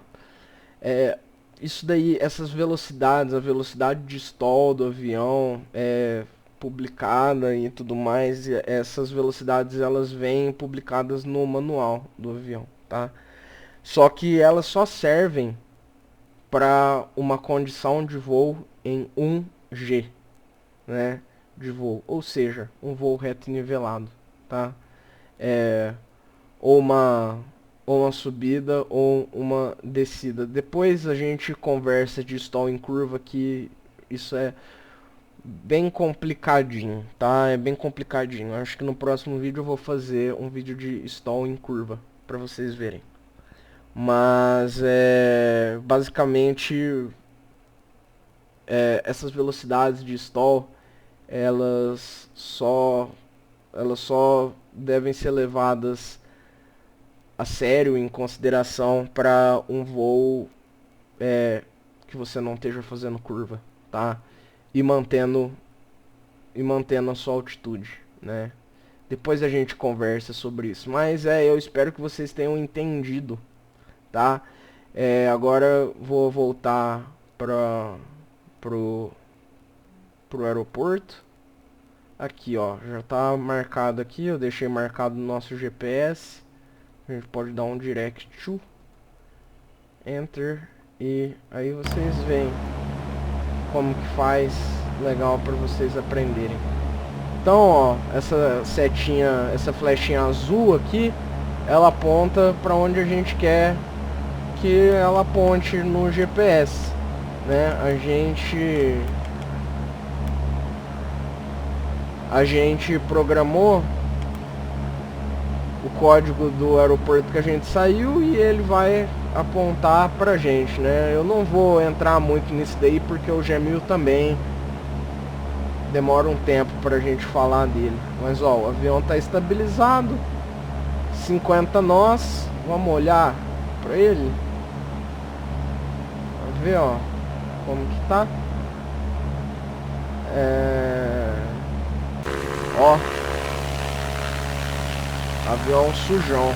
Isso daí, essas velocidades, a velocidade de stall do avião publicada e tudo mais, essas velocidades elas vêm publicadas no manual do avião, tá? Só que elas só servem para uma condição de voo em 1G, né, de voo, ou seja, um voo reto e nivelado, tá? Ou uma subida ou uma descida. Depois a gente conversa de stall em curva, que isso é bem complicadinho, tá? É bem complicadinho. Acho que no próximo vídeo eu vou fazer um vídeo de stall em curva para vocês verem. Mas basicamente essas velocidades de stall elas só devem ser levadas a sério, em consideração, para um voo que você não esteja fazendo curva, tá? E mantendo a sua altitude, né? Depois a gente conversa sobre isso. Mas eu espero que vocês tenham entendido, tá? Agora vou voltar pro aeroporto. Aqui, ó, já tá marcado aqui, eu deixei marcado no nosso GPS. A gente pode dar um direct to, enter, e aí vocês veem como que faz, legal para vocês aprenderem. Então, ó, essa setinha, essa flechinha azul aqui, ela aponta para onde a gente quer que ela aponte no GPS, né? A gente programou o código do aeroporto que a gente saiu e ele vai apontar pra gente, né? Eu não vou entrar muito nisso daí porque o Gmail também demora um tempo pra gente falar dele. Mas ó, o avião tá estabilizado, 50 nós, vamos olhar pra ele, pra ver, ó, como que tá. Ó, avião sujão.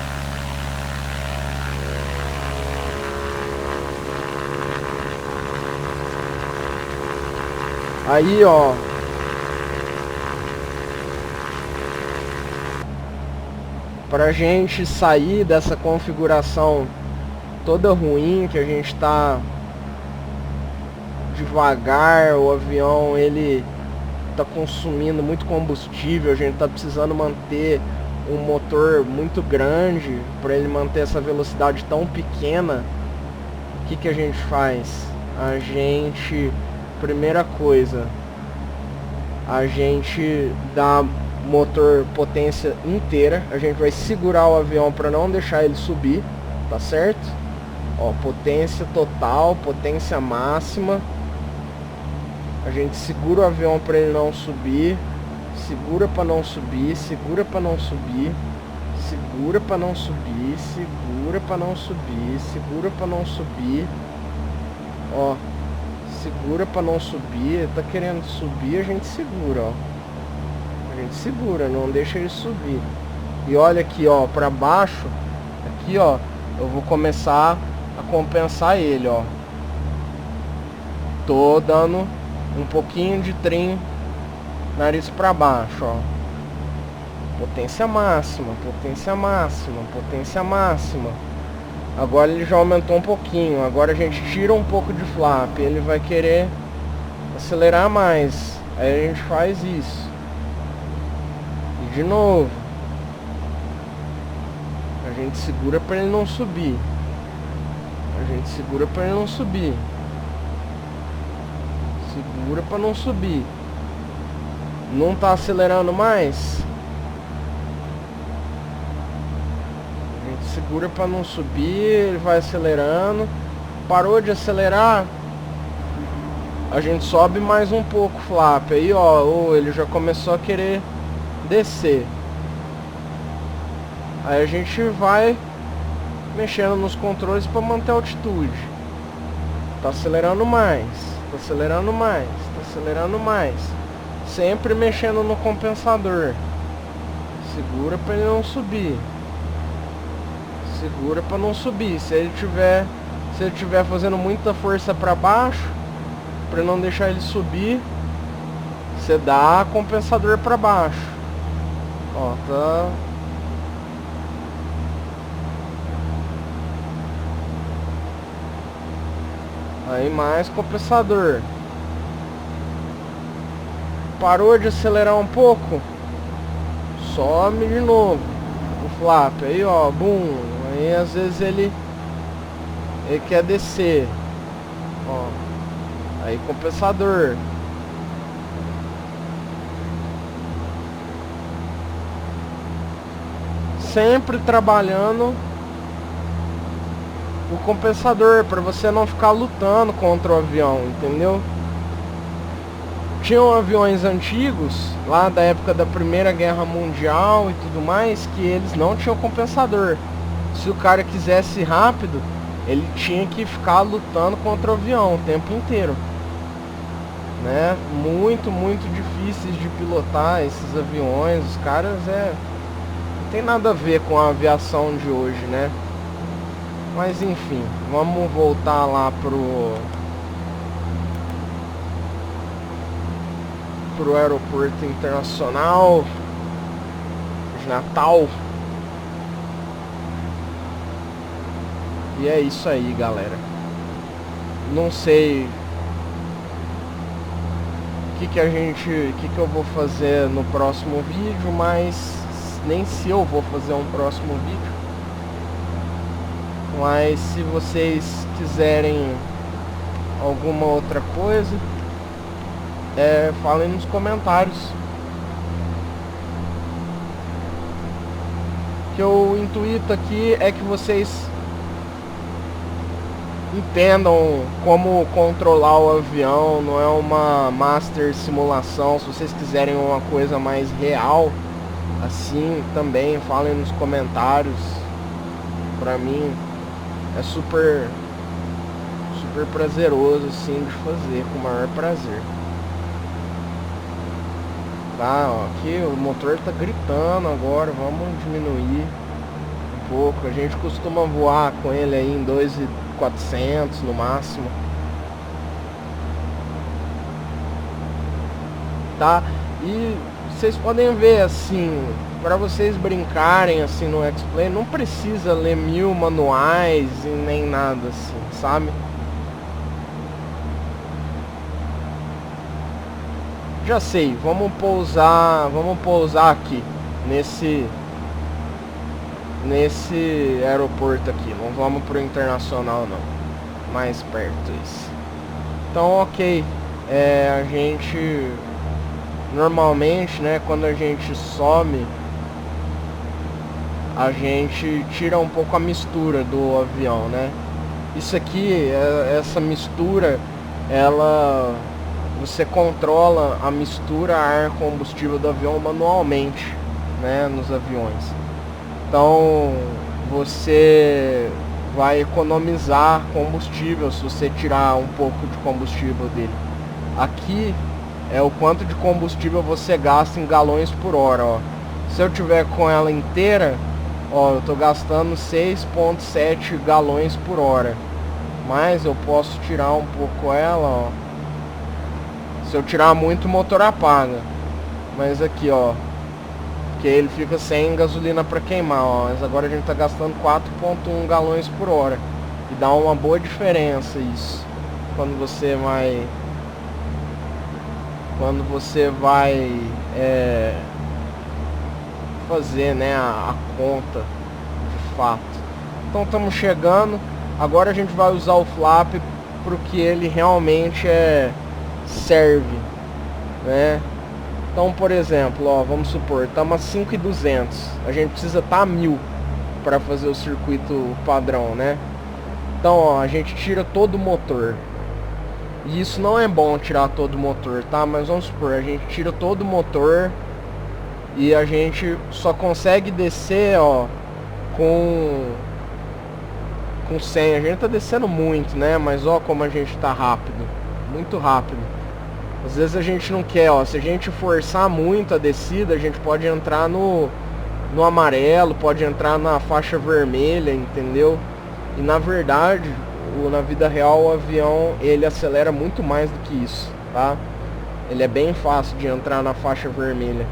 Aí, ó, pra gente sair dessa configuração toda ruim que a gente tá devagar, o avião ele tá consumindo muito combustível, a gente tá precisando manter um motor muito grande para ele manter essa velocidade tão pequena. O que a gente faz? Primeira coisa, a gente dá motor potência inteira, a gente vai segurar o avião para não deixar ele subir, tá certo? Ó, potência total, potência máxima. A gente segura o avião para ele não subir, segura para não subir, segura para não subir, segura para não subir, segura para não subir, segura para não subir. Ó, segura para não subir, tá querendo subir, a gente segura, ó. A gente segura, não deixa ele subir. E olha aqui, ó, para baixo, aqui, ó, eu vou começar a compensar ele, ó. Tô dando um pouquinho de trim, nariz para baixo, ó. Potência máxima, potência máxima, potência máxima. Agora ele já aumentou um pouquinho. Agora a gente tira um pouco de flap. Ele vai querer acelerar mais. Aí a gente faz isso. E de novo. A gente segura para ele não subir. A gente segura para ele não subir. Segura para não subir. Não tá acelerando mais. A gente segura para não subir, ele vai acelerando. Parou de acelerar, a gente sobe mais um pouco o flap. Aí ó, ele já começou a querer descer. Aí a gente vai mexendo nos controles para manter a altitude. Tá acelerando mais, tá acelerando mais, tá acelerando mais. Sempre mexendo no compensador. Segura para ele não subir. Segura para não subir. Se ele tiver fazendo muita força para baixo, para não deixar ele subir, você dá compensador para baixo. Ó, tá. Aí mais compensador. Parou de acelerar um pouco, some de novo o flap. Aí ó, boom. Aí às vezes ele quer descer. Ó. Aí compensador. Sempre trabalhando o compensador para você não ficar lutando contra o avião, entendeu? Tinham aviões antigos, lá da época da Primeira Guerra Mundial e tudo mais, que eles não tinham compensador. Se o cara quisesse ir rápido, ele tinha que ficar lutando contra o avião o tempo inteiro, né? Muito difíceis de pilotar esses aviões. Os caras não tem nada a ver com a aviação de hoje, né? Mas enfim, vamos voltar lá pro aeroporto internacional de Natal. E é isso aí, galera. Não sei o que eu vou fazer no próximo vídeo, mas nem se eu vou fazer um próximo vídeo. Mas se vocês quiserem alguma outra coisa, falem nos comentários. Que o intuito aqui é que vocês entendam como controlar o avião. Não é uma master simulação. Se vocês quiserem uma coisa mais real, assim, também falem nos comentários. Pra mim é super prazeroso, assim, de fazer, com o maior prazer. Tá, ó, aqui o motor tá gritando agora, vamos diminuir um pouco. A gente costuma voar com ele aí em 2.400 no máximo. Tá? E vocês podem ver assim, para vocês brincarem assim no X-Plane, não precisa ler 1000 manuais e nem nada assim, sabe? Já sei, vamos pousar aqui nesse aeroporto aqui. Não vamos pro internacional não, mais perto isso. Então, ok, a gente normalmente, né, quando a gente some, a gente tira um pouco a mistura do avião, né? Isso aqui, essa mistura, você controla a mistura ar-combustível do avião manualmente, né, nos aviões. Então você vai economizar combustível se você tirar um pouco de combustível dele. Aqui é o quanto de combustível você gasta em galões por hora, ó. Se eu tiver com ela inteira, ó, eu tô gastando 6,7 galões por hora. Mas eu posso tirar um pouco ela, ó. Se eu tirar muito, o motor apaga. Mas aqui, ó, que ele fica sem gasolina para queimar, ó. Mas agora a gente tá gastando 4,1 galões por hora. E dá uma boa diferença isso. Quando você vai quando você vai fazer, né, a conta de fato. Então estamos chegando. Agora a gente vai usar o flap para o que ele realmente serve, né? Então, por exemplo, ó, vamos supor, estamos a 5.200, a gente precisa estar a 1.000 para fazer o circuito padrão, né? Então, ó, a gente tira todo o motor. E isso não é bom tirar todo o motor, tá? Mas vamos supor, a gente tira todo o motor e a gente só consegue descer, ó, com 100. A gente tá descendo muito, né? Mas ó como a gente tá rápido, muito rápido. Às vezes a gente não quer, ó, se a gente forçar muito a descida, a gente pode entrar no amarelo, pode entrar na faixa vermelha, entendeu? E na verdade, na vida real, o avião, ele acelera muito mais do que isso, tá? Ele é bem fácil de entrar na faixa vermelha.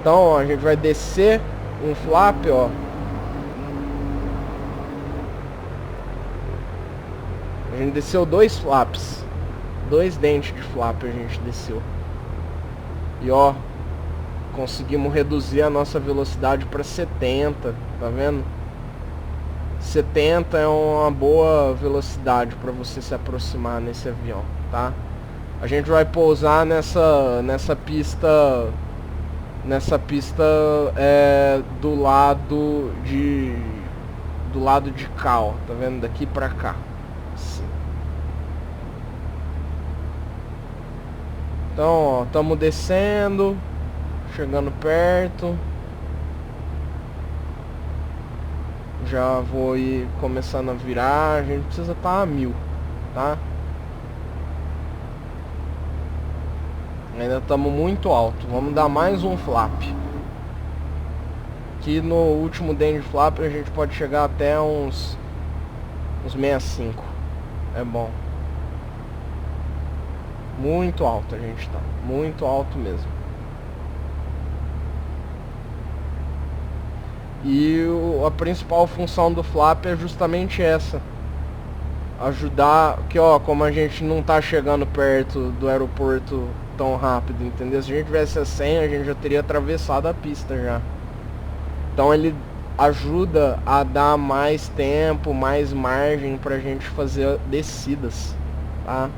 Então, ó, a gente vai descer um flap, ó. A gente desceu 2 flaps. 2 dentes de flap a gente desceu. E ó, conseguimos reduzir a nossa velocidade para 70, tá vendo? 70 é uma boa velocidade para você se aproximar nesse avião, tá? A gente vai pousar nessa pista do lado de cá, ó, tá vendo? Daqui pra cá. Assim. Então, ó, estamos descendo, chegando perto. Já vou ir começando a virar. A gente precisa estar a 1.000, tá? Ainda estamos muito alto. Vamos dar mais um flap. Aqui no último dente de flap a gente pode chegar até uns 65. É bom. Muito alto a gente tá. Muito alto mesmo. E a principal função do flap é justamente essa. Ajudar, que ó, como a gente não tá chegando perto do aeroporto tão rápido, entendeu? Se a gente tivesse a 100, a gente já teria atravessado a pista já. Então ele ajuda a dar mais tempo, mais margem pra gente fazer descidas, tá?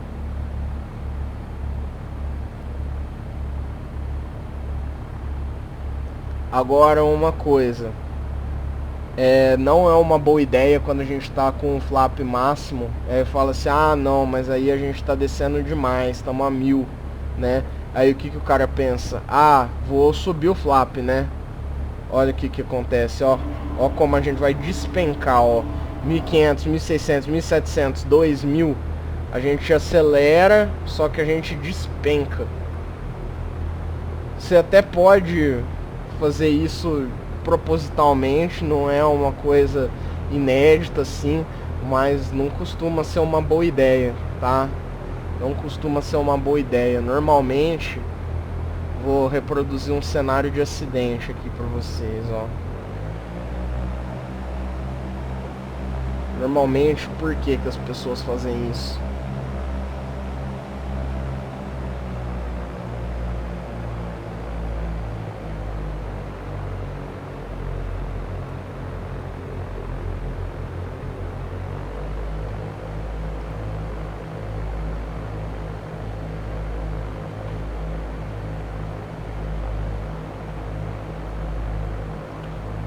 Agora uma coisa, não é uma boa ideia quando a gente está com um flap máximo, fala assim, ah não, mas aí a gente está descendo demais, estamos a 1.000, né? Aí o que o cara pensa? Ah, vou subir o flap, né? Olha o que acontece, ó. Ó como a gente vai despencar, ó. 1.500, 1.600, 1.700, 2.000. A gente acelera, só que a gente despenca. Você até pode fazer isso propositalmente, não é uma coisa inédita assim, mas não costuma ser uma boa ideia, tá? Não costuma ser uma boa ideia. Normalmente, vou reproduzir um cenário de acidente aqui pra vocês, ó. Normalmente, por que as pessoas fazem isso?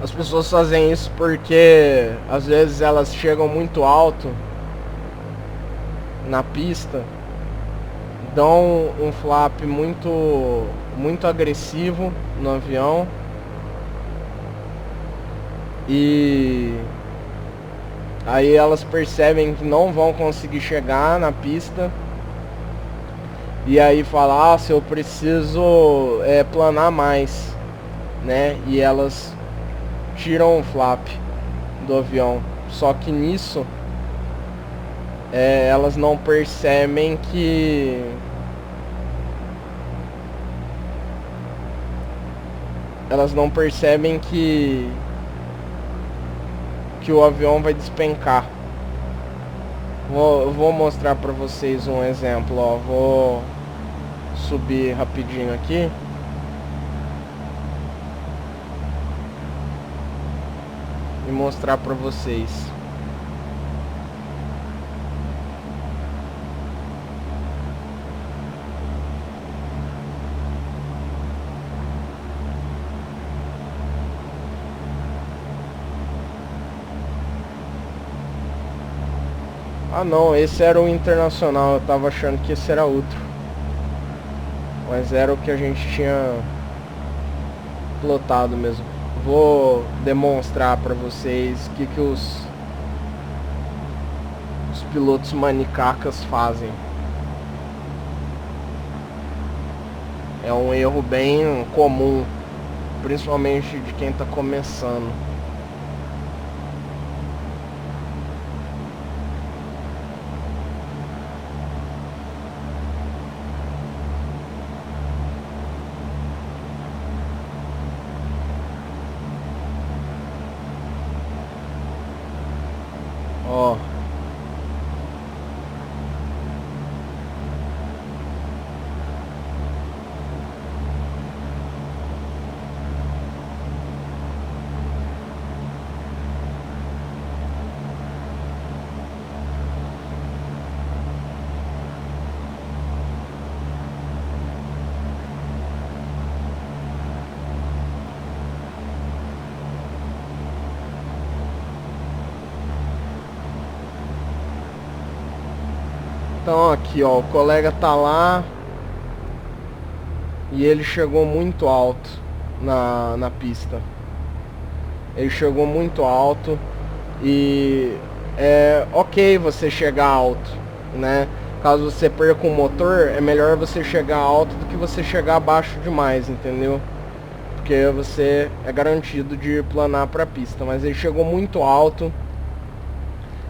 As pessoas fazem isso porque às vezes elas chegam muito alto na pista, dão um flap muito agressivo no avião e aí elas percebem que não vão conseguir chegar na pista e aí falam, ah, se eu preciso planar mais, né? E elas tiram o flap do avião. Só que nisso elas não percebem que o avião vai despencar. Vou mostrar para vocês um exemplo, ó. Vou subir rapidinho aqui. E mostrar pra vocês. Ah não, esse era o internacional, eu tava achando que esse era outro. Mas era o que a gente tinha plotado mesmo. Vou demonstrar pra vocês o que os pilotos manicacas fazem. É um erro bem comum, principalmente de quem tá começando. Ó. Então aqui ó, o colega tá lá e ele chegou muito alto na pista. Ele chegou muito alto e é ok você chegar alto, né? Caso você perca o motor, é melhor você chegar alto do que você chegar baixo demais, entendeu? Porque você é garantido de planar pra pista. Mas ele chegou muito alto.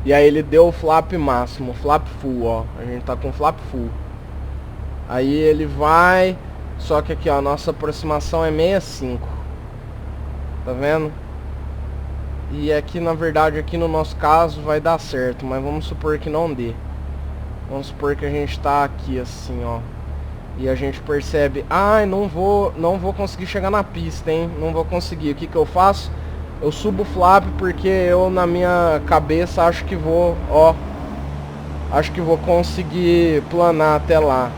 E aí ele deu o flap máximo, flap full, ó. A gente tá com flap full. Aí ele vai. Só que aqui, ó, a nossa aproximação é 65. Tá vendo? E aqui, na verdade, aqui no nosso caso vai dar certo. Mas vamos supor que não dê. Vamos supor que a gente tá aqui assim, ó. E a gente percebe, ai, não vou conseguir chegar na pista, hein? Não vou conseguir. O que que eu faço? Eu subo o flap porque eu na minha cabeça acho que vou, ó, acho que vou conseguir planar até lá.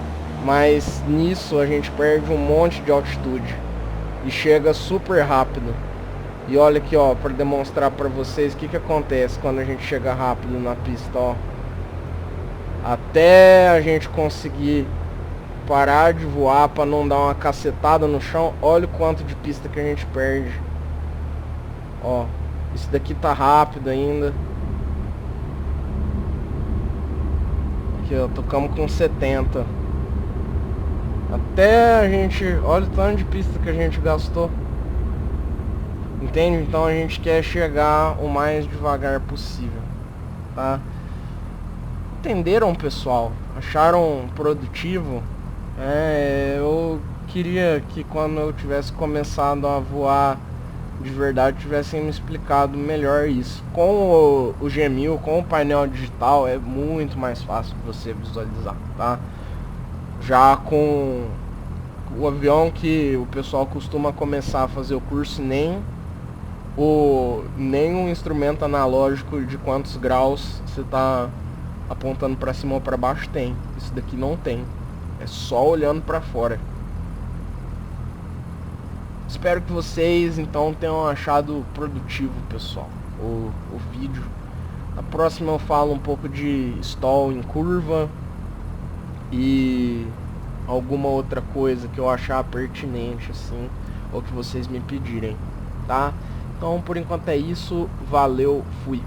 Mas nisso a gente perde um monte de altitude e chega super rápido. E olha aqui, ó, para demonstrar para vocês o que que acontece quando a gente chega rápido na pista, ó. Até a gente conseguir parar de voar para não dar uma cacetada no chão, olha o quanto de pista que a gente perde. Ó, esse daqui tá rápido ainda. Aqui, ó, tocamos com 70. Até a gente... Olha o tanto de pista que a gente gastou. Entende? Então a gente quer chegar o mais devagar possível, tá? Entenderam, pessoal? Acharam produtivo? Eu queria que quando eu tivesse começado a voar de verdade tivessem me explicado melhor isso. Com o G1000, com o painel digital, é muito mais fácil de você visualizar, tá? Já com o avião que o pessoal costuma começar a fazer o curso, nem um instrumento analógico de quantos graus você está apontando para cima ou para baixo tem. Isso daqui não tem. É só olhando para fora. Espero que vocês então tenham achado produtivo, pessoal, o vídeo. Na próxima eu falo um pouco de stall em curva e alguma outra coisa que eu achar pertinente assim, ou que vocês me pedirem, tá? Então por enquanto é isso, valeu, fui.